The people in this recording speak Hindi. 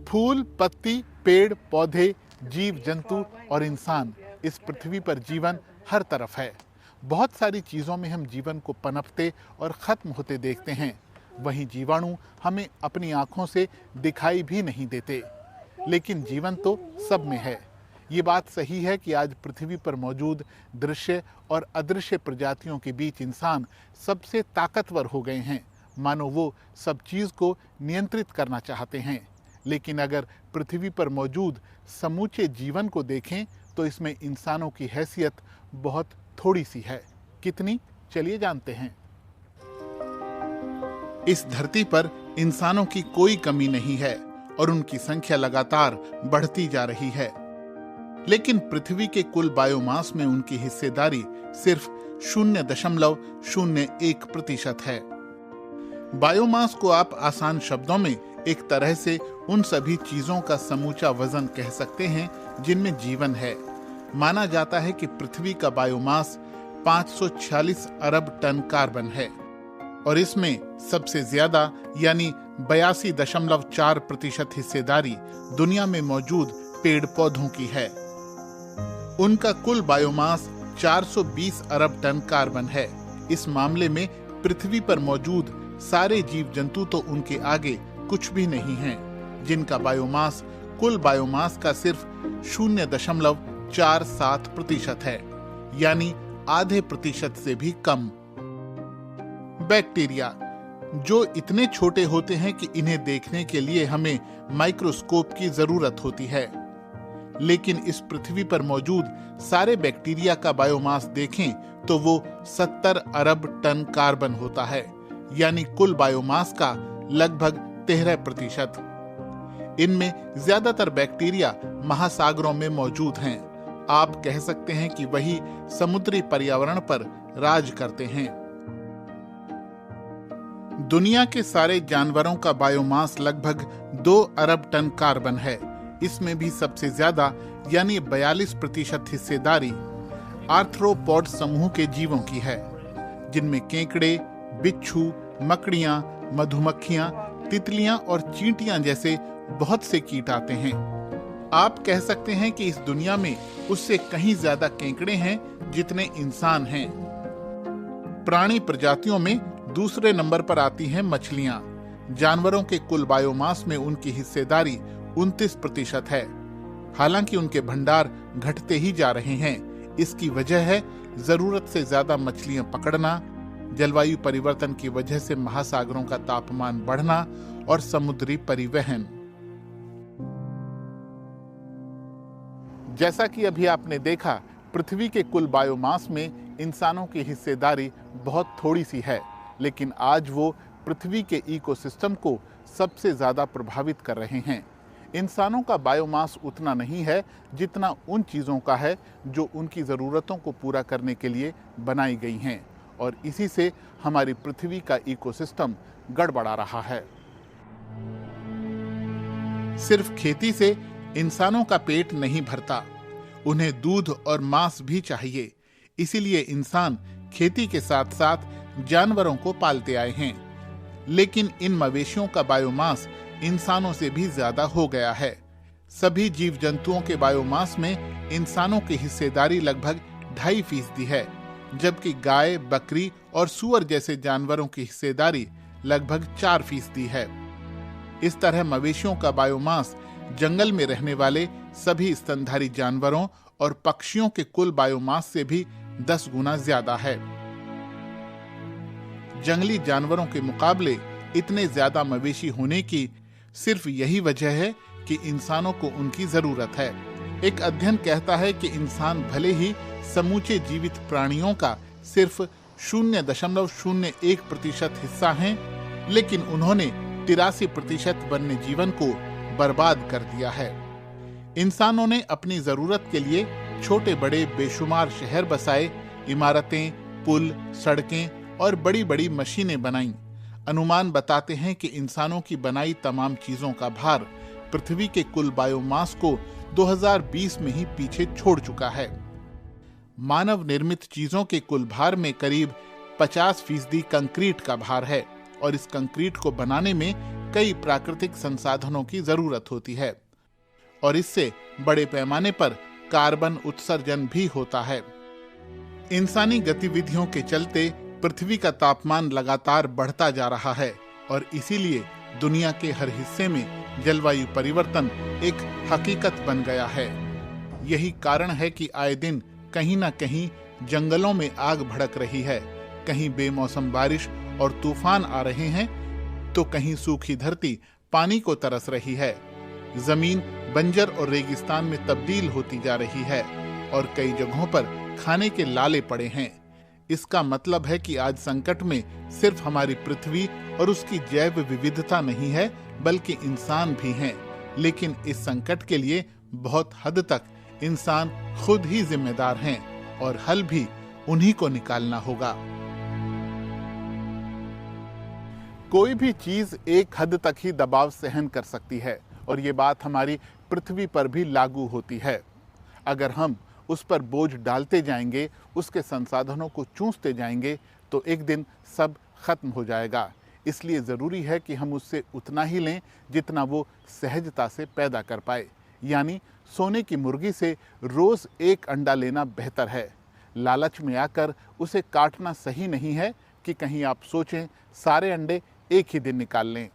फूल, पत्ती, पेड़, पौधे, जीव जंतु और इंसान, इस पृथ्वी पर जीवन हर तरफ है। बहुत सारी चीज़ों में हम जीवन को पनपते और ख़त्म होते देखते हैं। वहीं जीवाणु हमें अपनी आँखों से दिखाई भी नहीं देते, लेकिन जीवन तो सब में है। ये बात सही है कि आज पृथ्वी पर मौजूद दृश्य और अदृश्य प्रजातियों के बीच इंसान सबसे ताकतवर हो गए हैं, मानो वो सब चीज़ को नियंत्रित करना चाहते हैं। लेकिन अगर पृथ्वी पर मौजूद समूचे जीवन को देखें तो इसमें इंसानों की हैसियत बहुत थोड़ी सी है। कितनी, चलिए जानते हैं। इस धरती पर इंसानों की कोई कमी नहीं है और उनकी संख्या लगातार बढ़ती जा रही है, लेकिन पृथ्वी के कुल बायोमास में उनकी हिस्सेदारी सिर्फ 0.01% है। बायोमास को आप आसान शब्दों में एक तरह से उन सभी चीजों का समूचा वजन कह सकते हैं जिनमें जीवन है। माना जाता है कि पृथ्वी का बायोमास 546 अरब टन कार्बन है और इसमें सबसे ज्यादा यानी 82.4% हिस्सेदारी दुनिया में मौजूद पेड़ पौधों की है। उनका कुल बायोमास 420 अरब टन कार्बन है। इस मामले में पृथ्वी पर मौजूद सारे जीव जंतु तो उनके आगे कुछ भी नहीं हैं, जिनका बायोमास कुल बायोमास का सिर्फ 0.47% है, यानी आधे प्रतिशत से भी कम। बैक्टीरिया, जो इतने छोटे होते हैं कि इन्हें देखने के लिए हमें माइक्रोस्कोप की जरूरत होती है, लेकिन इस पृथ्वी पर मौजूद सारे बैक्टीरिया का बायोमास देखें तो वो 70 अरब टन कार्बन होता है, यानी कुल बायोमास का लगभग 13%। इनमें ज्यादातर बैक्टीरिया महासागरों में मौजूद हैं। आप कह सकते हैं कि वही समुद्री पर्यावरण पर राज करते हैं। दुनिया के सारे जानवरों का बायोमास लगभग 2 अरब टन कार्बन है। इसमें भी सबसे ज्यादा यानी 42% हिस्सेदारी आर्थ्रोपॉड समूह के जीवों की है, जिनमें केकड़े, बिच्छू, मकड़ियां, मधुमक्खियां, तितलियां और चींटियां जैसे बहुत से कीट आते हैं। आप कह सकते हैं कि इस दुनिया में उससे कहीं ज्यादा केकड़े हैं जितने इंसान हैं। प्राणी प्रजातियों में दूसरे नंबर पर आती हैं मछलियां। जानवरों के कुल बायोमास में उनकी हिस्सेदारी 29% है। हालांकि उनके भंडार घटते ही जा रहे हैं। इसकी वजह है जरूरत से ज्यादा मछलियां पकड़ना, जलवायु परिवर्तन की वजह से महासागरों का तापमान बढ़ना और समुद्री परिवहन। जैसा कि अभी आपने देखा, पृथ्वी के कुल बायोमास में इंसानों की हिस्सेदारी बहुत थोड़ी सी है, लेकिन आज वो पृथ्वी के इकोसिस्टम को सबसे ज्यादा प्रभावित कर रहे हैं। इंसानों का बायोमास उतना नहीं है जितना उन चीजों का है जो उनकी जरूरतों को पूरा करने के लिए बनाई गई हैं, और इसी से हमारी पृथ्वी का इकोसिस्टम गड़बड़ा रहा है। सिर्फ खेती से इंसानों का पेट नहीं भरता, उन्हें दूध और मांस भी चाहिए। इसीलिए इंसान खेती के साथ साथ जानवरों को पालते आए हैं। लेकिन इन मवेशियों का बायोमास इंसानों से भी ज्यादा हो गया है। सभी जीव जंतुओं के बायोमास में इंसानों की हिस्सेदारी लगभग 2.5% है, जबकि गाय, बकरी और सूअर जैसे जानवरों की हिस्सेदारी लगभग 4% है। इस तरह मवेशियों का बायोमास जंगल में रहने वाले सभी स्तनधारी जानवरों और पक्षियों के कुल बायोमास से भी 10 गुना ज्यादा है। जंगली जानवरों के मुकाबले इतने ज्यादा मवेशी होने की सिर्फ यही वजह है कि इंसानों को उनकी जरूरत है। एक अध्ययन कहता है कि इंसान भले ही समूचे जीवित प्राणियों का सिर्फ 0.01% हिस्सा हैं, लेकिन उन्होंने 83% वन्य जीवन को बर्बाद कर दिया है। इंसानों ने अपनी जरूरत के लिए छोटे बड़े बेशुमार शहर बसाए, इमारतें, पुल, सड़कें और बड़ी बड़ी मशीनें बनाई। अनुमान बताते हैं कि इंसानों की बनाई तमाम चीजों का भार पृथ्वी के कुल बायोमास को 2020 में ही पीछे छोड़ चुका है। मानव निर्मित चीजों के कुल भार में करीब 50% कंक्रीट का भार है और इस कंक्रीट को बनाने में कई प्राकृतिक संसाधनों की जरूरत होती है और इससे बड़े पैमाने पर कार्बन उत्सर्जन भी होता है। इंसानी गतिविधियों के चलते पृथ्वी का तापमान लगातार बढ़ता जा रहा है और इसीलिए दुनिया के हर हिस्से में जलवायु परिवर्तन एक हकीकत बन गया है। यही कारण है कि आए दिन कहीं ना कहीं जंगलों में आग भड़क रही है, कहीं बेमौसम बारिश और तूफान आ रहे हैं, तो कहीं सूखी धरती पानी को तरस रही है। जमीन बंजर और रेगिस्तान में तब्दील होती जा रही है और कई जगहों पर खाने के लाले पड़े हैं। इसका मतलब है कि आज संकट में सिर्फ हमारी पृथ्वी और उसकी जैव विविधता नहीं है, बल्कि इंसान भी हैं। लेकिन इस संकट के लिए बहुत हद तक इंसान खुद ही जिम्मेदार हैं और हल भी उन्हीं को निकालना होगा। कोई भी चीज एक हद तक ही दबाव सहन कर सकती है और ये बात हमारी पृथ्वी पर भी लागू होती है। अगर हम उस पर बोझ डालते जाएंगे, उसके संसाधनों को चूसते जाएंगे, तो एक दिन सब खत्म हो जाएगा। इसलिए ज़रूरी है कि हम उससे उतना ही लें जितना वो सहजता से पैदा कर पाए। यानी सोने की मुर्गी से रोज़ एक अंडा लेना बेहतर है। लालच में आकर उसे काटना सही नहीं है कि कहीं आप सोचें सारे अंडे एक ही दिन निकाल लें।